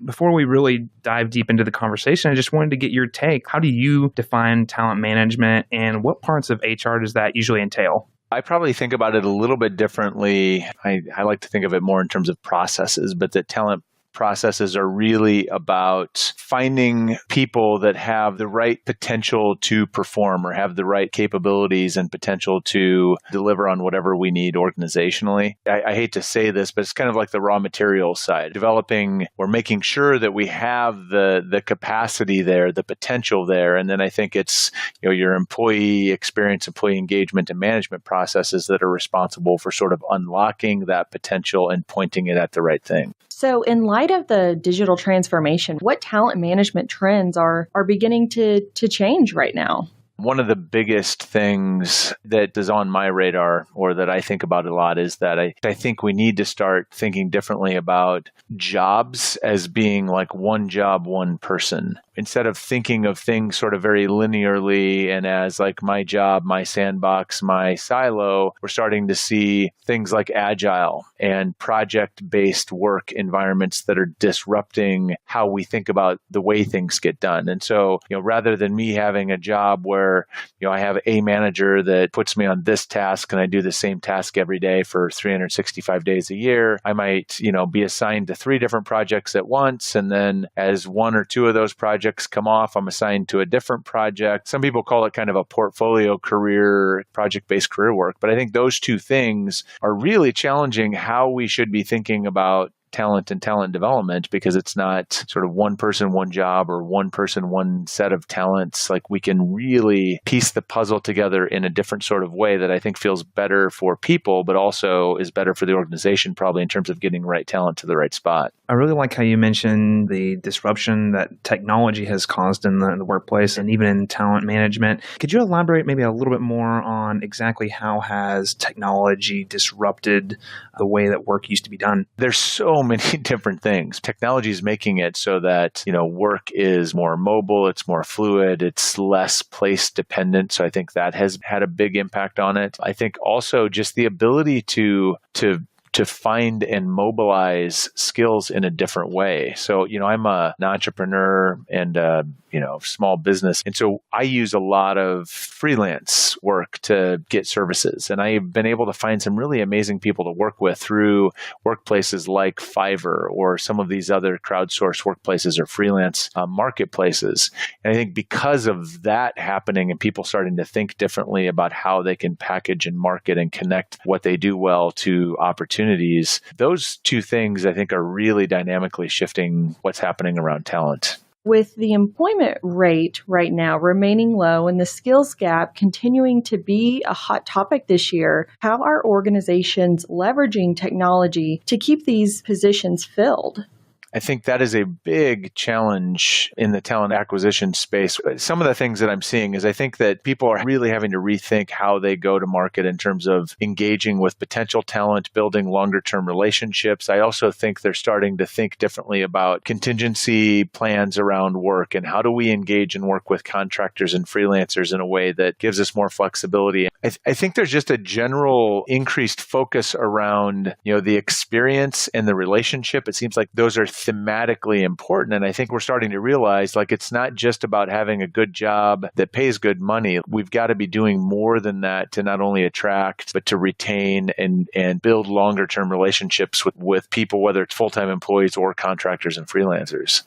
Before we really dive deep into the conversation, I just wanted to get your take. How do you define talent management, and what parts of HR does that usually entail? I probably think about it a little bit differently. I like to think of it more in terms of processes, but that talent processes are really about finding people that have the right potential to perform or have the right capabilities and potential to deliver on whatever we need organizationally. I hate to say this, but it's kind of like the raw materials side. Developing or making sure that we have the capacity there, the potential there. And then I think it's your employee experience, employee engagement, and management processes that are responsible for sort of unlocking that potential and pointing it at the right thing. So in light of the digital transformation, what talent management trends are beginning to change right now? One of the biggest things that is on my radar or that I think about a lot is that I think we need to start thinking differently about jobs as being like one job, one person. Instead of thinking of things sort of very linearly and as like my job, my sandbox, my silo, we're starting to see things like agile and project-based work environments that are disrupting how we think about the way things get done. And so, rather than me having a job where, I have a manager that puts me on this task and I do the same task every day for 365 days a year, I might, be assigned to 3 different projects at once. And then as 1 or 2 of those projects come off, I'm assigned to a different project. Some people call it kind of a portfolio career, project-based career work. But I think those 2 things are really challenging how we should be thinking about talent and talent development, because it's not sort of one person, one job, or one person, one set of talents. Like we can really piece the puzzle together in a different sort of way that I think feels better for people, but also is better for the organization, probably in terms of getting right talent to the right spot. I really like how you mentioned the disruption that technology has caused in the workplace and even in talent management. Could you elaborate maybe a little bit more on exactly how has technology disrupted the way that work used to be done? There's so many different things. Technology is making it so that, work is more mobile, it's more fluid, it's less place dependent. So I think that has had a big impact on it. I think also just the ability to find and mobilize skills in a different way. So, I'm an entrepreneur and small business. And so I use a lot of freelance work to get services. And I've been able to find some really amazing people to work with through workplaces like Fiverr or some of these other crowdsourced workplaces or freelance marketplaces. And I think because of that happening and people starting to think differently about how they can package and market and connect what they do well to opportunities, those 2 things I think are really dynamically shifting what's happening around talent. With the employment rate right now remaining low and the skills gap continuing to be a hot topic this year, how are organizations leveraging technology to keep these positions filled? I think that is a big challenge in the talent acquisition space. Some of the things that I'm seeing is I think that people are really having to rethink how they go to market in terms of engaging with potential talent, building longer term relationships. I also think they're starting to think differently about contingency plans around work and how do we engage and work with contractors and freelancers in a way that gives us more flexibility. I think there's just a general increased focus around, the experience and the relationship. It seems like those are thematically important. And I think we're starting to realize it's not just about having a good job that pays good money. We've got to be doing more than that to not only attract, but to retain and build longer term relationships with people, whether it's full-time employees or contractors and freelancers.